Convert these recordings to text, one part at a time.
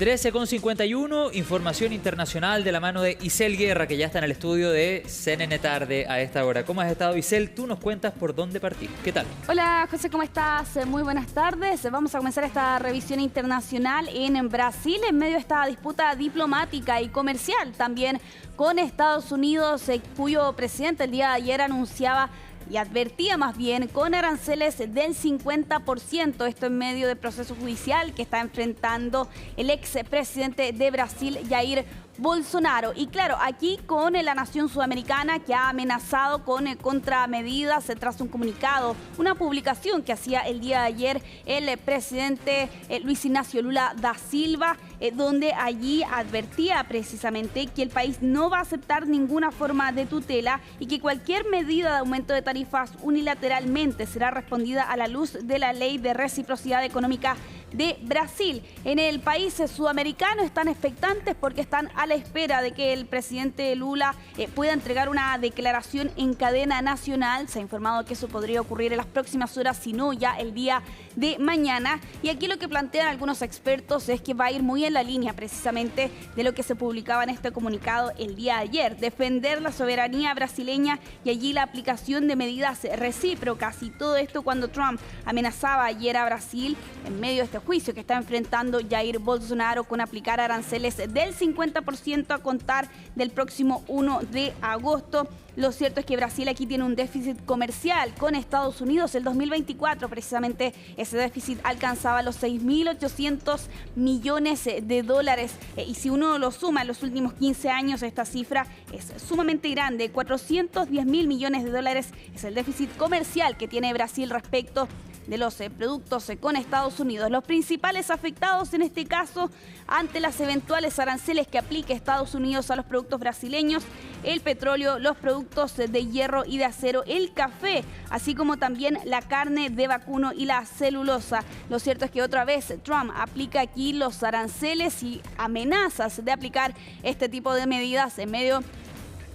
13:51, información internacional de la mano de Isel Guerra, que ya está en el estudio de CNN Tarde a esta hora. ¿Cómo has estado, Isel? Tú nos cuentas por dónde partir. ¿Qué tal? Hola, José, ¿cómo estás? Muy buenas tardes. Vamos a comenzar esta revisión internacional en Brasil, en medio de esta disputa diplomática y comercial también con Estados Unidos, cuyo presidente el día de ayer anunciaba y advertía más bien con aranceles del 50%, esto en medio del proceso judicial que está enfrentando el expresidente de Brasil, Jair Bolsonaro. Y claro, aquí con la nación sudamericana que ha amenazado con contramedidas tras un comunicado, una publicación que hacía el día de ayer el presidente Luis Ignacio Lula da Silva, donde allí advertía precisamente que el país no va a aceptar ninguna forma de tutela y que cualquier medida de aumento de tarifas unilateralmente será respondida a la luz de la ley de reciprocidad económica de Brasil. En el país sudamericano están expectantes porque están a la espera de que el presidente Lula pueda entregar una declaración en cadena nacional. Se ha informado que eso podría ocurrir en las próximas horas, si no ya el día de mañana. Y aquí lo que plantean algunos expertos es que va a ir muy en la línea precisamente de lo que se publicaba en este comunicado el día de ayer. Defender la soberanía brasileña y allí la aplicación de medidas recíprocas. Y todo esto cuando Trump amenazaba ayer a Brasil en medio de este juicio que está enfrentando Jair Bolsonaro con aplicar aranceles del 50% a contar del próximo 1 de agosto. Lo cierto es que Brasil aquí tiene un déficit comercial con Estados Unidos. El 2024 precisamente ese déficit alcanzaba los 6.800 millones de dólares. Y si uno lo suma en los últimos 15 años, esta cifra es sumamente grande. 410.000 millones de dólares es el déficit comercial que tiene Brasil respecto de los productos con Estados Unidos. Los principales afectados en este caso ante las eventuales aranceles que aplique Estados Unidos a los productos brasileños: el petróleo, los productos de hierro y de acero, el café, así como también la carne de vacuno y la celulosa. Lo cierto es que otra vez Trump aplica aquí los aranceles y amenazas de aplicar este tipo de medidas en medio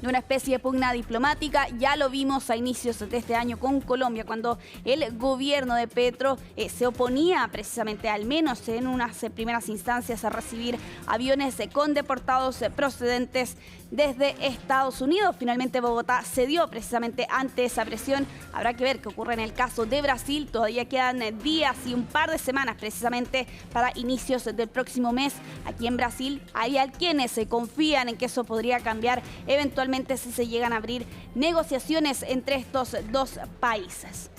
de una especie de pugna diplomática. Ya lo vimos a inicios de este año con Colombia, cuando el gobierno de Petro se oponía precisamente, al menos en unas primeras instancias, a recibir aviones con deportados procedentes desde Estados Unidos. Finalmente Bogotá cedió precisamente ante esa presión. Habrá que ver qué ocurre en el caso de Brasil. Todavía quedan días y un par de semanas precisamente para inicios del próximo mes. Aquí en Brasil hay quienes se confían en que eso podría cambiar eventualmente si se llegan a abrir negociaciones entre estos dos países.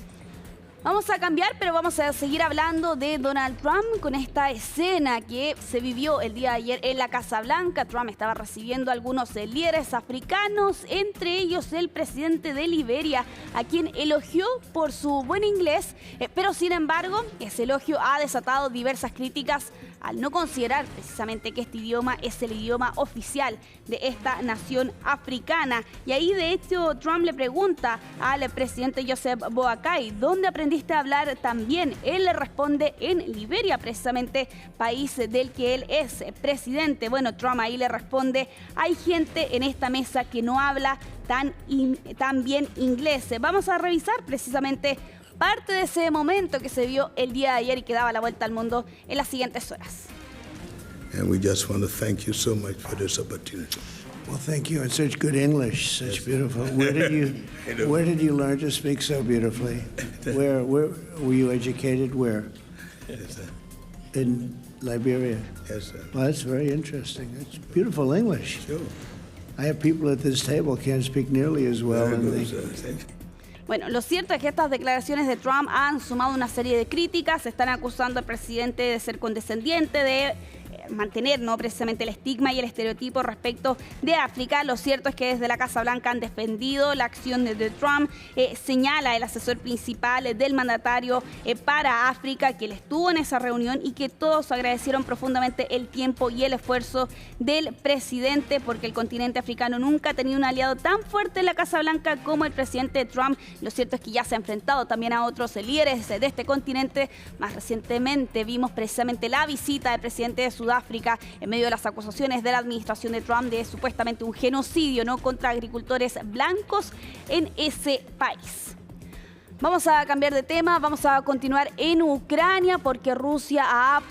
Vamos a cambiar, pero vamos a seguir hablando de Donald Trump con esta escena que se vivió el día de ayer en la Casa Blanca. Trump estaba recibiendo a algunos líderes africanos, entre ellos el presidente de Liberia, a quien elogió por su buen inglés, pero sin embargo ese elogio ha desatado diversas críticas al no considerar precisamente que este idioma es el idioma oficial de esta nación africana. Y ahí de hecho Trump le pregunta al presidente Joseph Boakai: ¿dónde aprendiste a hablar tan bien? Él le responde: en Liberia, precisamente país del que él es presidente. Bueno, Trump ahí le responde: hay gente en esta mesa que no habla tan bien inglés. Vamos a revisar precisamente parte de ese momento que se vio el día de ayer y que daba la vuelta al mundo en las siguientes horas. And we just want to thank you so much for this opportunity. Well, thank you. And such good English, such beautiful. Where did you learn to speak so beautifully? Where were you educated? Where? Yes, sir. In Liberia. Yes, sir. Well, that's very interesting. It's beautiful English. Sure. I have people at this table can't speak nearly as well. Very And good, they, sir. Thank you. Bueno, lo cierto es que estas declaraciones de Trump han sumado una serie de críticas. Están acusando al presidente de ser condescendiente, de mantener precisamente el estigma y el estereotipo respecto de África. Lo cierto es que desde la Casa Blanca han defendido la acción de Trump. Señala el asesor principal del mandatario para África que él estuvo en esa reunión y que todos agradecieron profundamente el tiempo y el esfuerzo del presidente, porque el continente africano nunca ha tenido un aliado tan fuerte en la Casa Blanca como el presidente Trump. Lo cierto es que ya se ha enfrentado también a otros líderes de este continente. Más recientemente vimos precisamente la visita del presidente de Sudáfrica en medio de las acusaciones de la administración de Trump de supuestamente un genocidio contra agricultores blancos en ese país. Vamos a cambiar de tema, vamos a continuar en Ucrania porque Rusia ha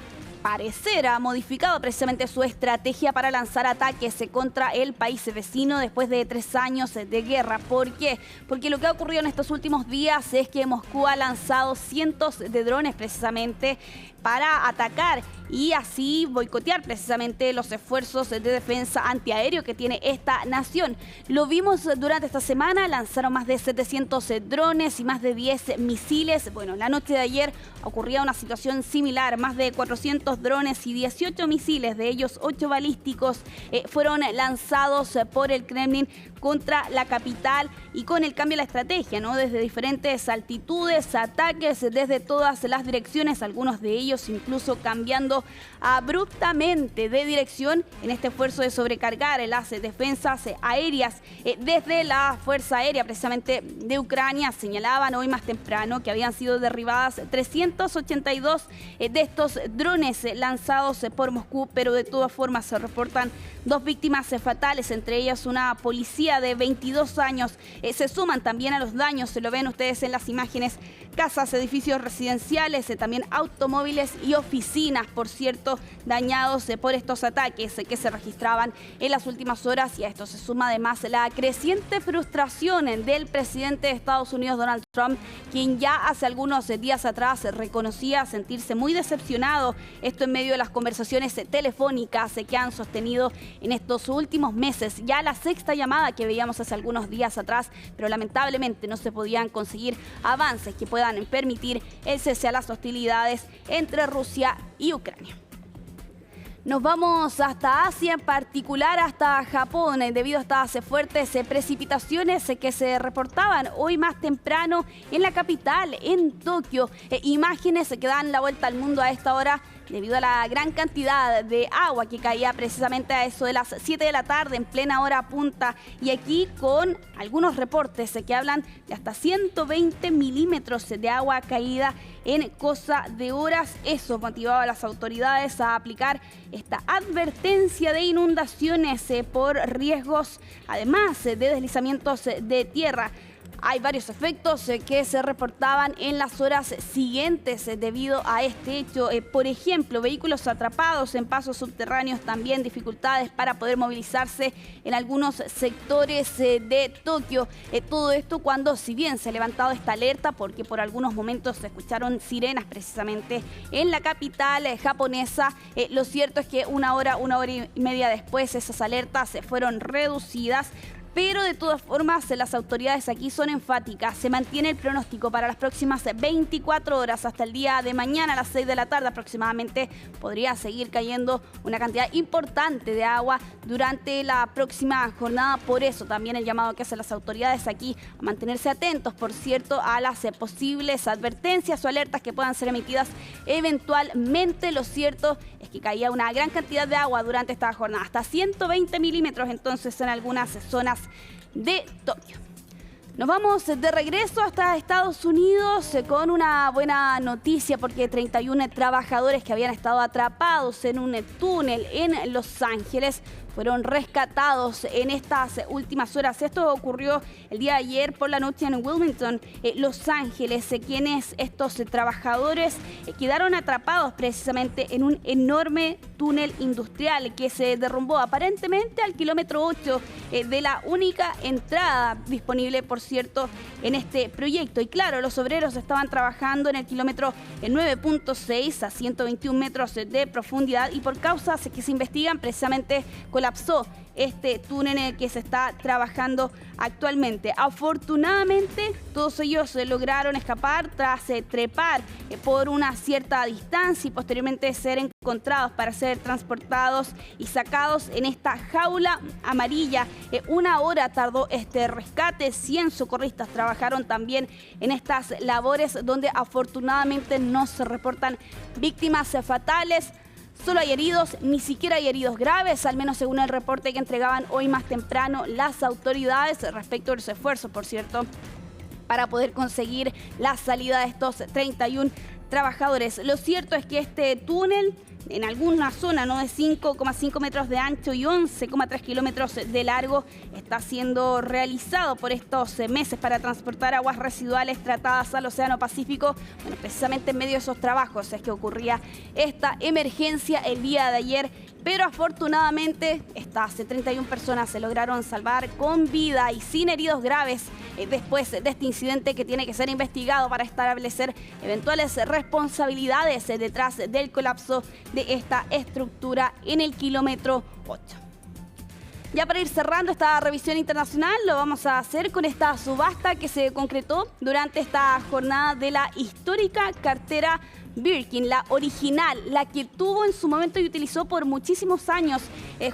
parecer ha modificado precisamente su estrategia para lanzar ataques contra el país vecino después de 3 años de guerra. ¿Por qué? Porque lo que ha ocurrido en estos últimos días es que Moscú ha lanzado cientos de drones precisamente para atacar y así boicotear precisamente los esfuerzos de defensa antiaéreo que tiene esta nación. Lo vimos durante esta semana, lanzaron más de 700 drones y más de 10 misiles. Bueno, la noche de ayer ocurría una situación similar, más de 400 drones y 18 misiles, de ellos 8 balísticos, fueron lanzados por el Kremlin contra la capital y con el cambio de la estrategia, ¿no? Desde diferentes altitudes, ataques desde todas las direcciones, algunos de ellos incluso cambiando abruptamente de dirección en este esfuerzo de sobrecargar las defensas aéreas. Desde la Fuerza Aérea precisamente de Ucrania señalaban hoy más temprano que habían sido derribadas 382 de estos drones lanzados por Moscú, pero de todas formas se reportan 2 víctimas fatales, entre ellas una policía de 22 años. Se suman también a los daños, se lo ven ustedes en las imágenes, casas, edificios residenciales, también automóviles y oficinas, por cierto, dañados por estos ataques que se registraban en las últimas horas. Y a esto se suma además la creciente frustración del presidente de Estados Unidos, Donald Trump, quien ya hace algunos días atrás reconocía sentirse muy decepcionado, esto en medio de las conversaciones telefónicas que han sostenido en estos últimos meses. Ya la 6ª llamada que veíamos hace algunos días atrás, pero lamentablemente no se podían conseguir avances que puedan permitir el cese a las hostilidades entre Rusia y Ucrania. Nos vamos hasta Asia, en particular hasta Japón, debido a estas fuertes precipitaciones que se reportaban hoy más temprano en la capital, en Tokio. Imágenes que dan la vuelta al mundo a esta hora debido a la gran cantidad de agua que caía precisamente a eso de las 7 de la tarde, en plena hora punta. Y aquí con algunos reportes que hablan de hasta 120 milímetros de agua caída en cosa de horas. Eso motivaba a las autoridades a aplicar esta advertencia de inundaciones por riesgos, además de deslizamientos de tierra. Hay varios efectos que se reportaban en las horas siguientes debido a este hecho. Por ejemplo, vehículos atrapados en pasos subterráneos, también dificultades para poder movilizarse en algunos sectores de Tokio. Todo esto cuando, si bien se ha levantado esta alerta, porque por algunos momentos se escucharon sirenas precisamente en la capital japonesa, lo cierto es que una hora y media después esas alertas fueron reducidas. Pero de todas formas, las autoridades aquí son enfáticas. Se mantiene el pronóstico para las próximas 24 horas hasta el día de mañana a las 6 de la tarde aproximadamente. Podría seguir cayendo una cantidad importante de agua durante la próxima jornada. Por eso también el llamado que hacen las autoridades aquí a mantenerse atentos, por cierto, a las posibles advertencias o alertas que puedan ser emitidas eventualmente. Lo cierto es que caía una gran cantidad de agua durante esta jornada, hasta 120 milímetros entonces en algunas zonas de Tokio. Nos vamos de regreso hasta Estados Unidos con una buena noticia, porque 31 trabajadores que habían estado atrapados en un túnel en Los Ángeles fueron rescatados en estas últimas horas. Esto ocurrió el día de ayer por la noche en Wilmington, Los Ángeles, quienes estos trabajadores quedaron atrapados precisamente en un enorme túnel industrial que se derrumbó aparentemente al kilómetro 8 de la única entrada disponible, por cierto, en este proyecto. Y claro, los obreros estaban trabajando en el kilómetro 9.6 a 121 metros de profundidad, y por causas que se investigan precisamente colapsó este túnel en el que se está trabajando actualmente. Afortunadamente, todos ellos lograron escapar tras trepar por una cierta distancia y posteriormente ser encontrados para ser transportados y sacados en esta jaula amarilla. 1 hora tardó este rescate. 100 socorristas trabajaron también en estas labores, donde afortunadamente no se reportan víctimas fatales. Solo hay heridos, ni siquiera hay heridos graves, al menos según el reporte que entregaban hoy más temprano las autoridades respecto a los esfuerzos, por cierto, para poder conseguir la salida de estos 31 trabajadores. Lo cierto es que este túnel en alguna zona, ¿no?, de 5,5 metros de ancho y 11,3 kilómetros de largo, está siendo realizado por estos meses para transportar aguas residuales tratadas al Océano Pacífico. Bueno, precisamente en medio de esos trabajos es que ocurría esta emergencia el día de ayer, pero afortunadamente estas 31 personas se lograron salvar con vida y sin heridos graves después de este incidente, que tiene que ser investigado para establecer eventuales responsabilidades detrás del colapso de esta estructura en el kilómetro 8. Ya para ir cerrando esta revisión internacional, lo vamos a hacer con esta subasta que se concretó durante esta jornada de la histórica cartera Birkin, la original, la que tuvo en su momento y utilizó por muchísimos años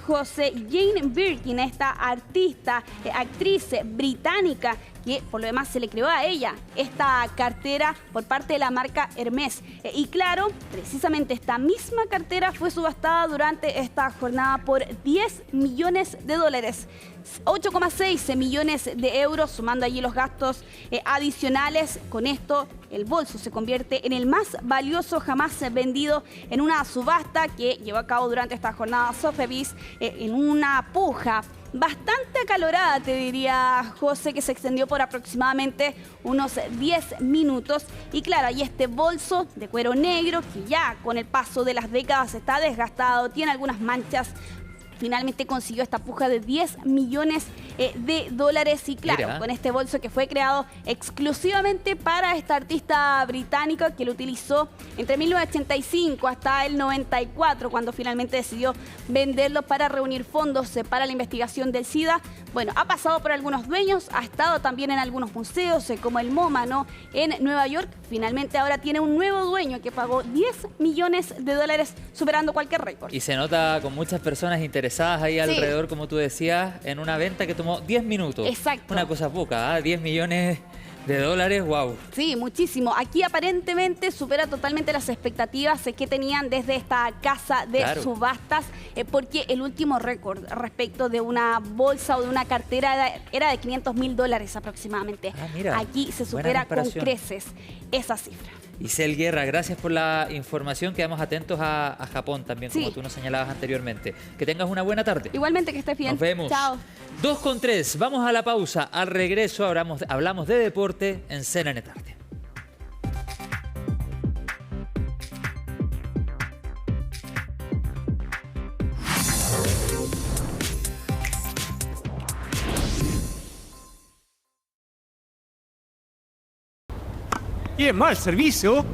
José Jane Birkin, esta artista, actriz británica, que por lo demás se le creó a ella esta cartera por parte de la marca Hermès. Y claro, precisamente esta misma cartera fue subastada durante esta jornada por 10 millones de dólares. 8,6 millones de euros, sumando allí los gastos adicionales. Con esto, el bolso se convierte en el más valioso jamás vendido en una subasta que llevó a cabo durante esta jornada Sotheby's, en una puja bastante acalorada, te diría, José, que se extendió por aproximadamente unos 10 minutos. Y claro, hay este bolso de cuero negro que ya con el paso de las décadas está desgastado, tiene algunas manchas. Finalmente consiguió esta puja de 10 millones de dólares. Y claro, mira, con este bolso que fue creado exclusivamente para esta artista británica, que lo utilizó entre 1985 hasta el 94, cuando finalmente decidió venderlo para reunir fondos para la investigación del SIDA. Bueno, ha pasado por algunos dueños, ha estado también en algunos museos, como el MoMA, ¿no?, en Nueva York. Finalmente ahora tiene un nuevo dueño que pagó 10 millones de dólares, superando cualquier récord. Y se nota con muchas personas interesadas ahí alrededor, como tú decías, en una venta que tomó 10 minutos. Exacto. Una cosa poca, 10 millones de dólares, wow. Sí, muchísimo. Aquí aparentemente supera totalmente las expectativas que tenían desde esta casa de subastas, porque el último récord respecto de una bolsa o de una cartera era de 500 mil dólares aproximadamente. Mira, aquí se supera con creces esa cifra. Isel Guerra, gracias por la información. Quedamos atentos a Japón también, como tú nos señalabas anteriormente. Que tengas una buena tarde. Igualmente, que estés bien. Nos vemos. Chao. 2:03, vamos a la pausa. Al regreso hablamos de deporte en CNN Tarde. ¡Qué mal servicio!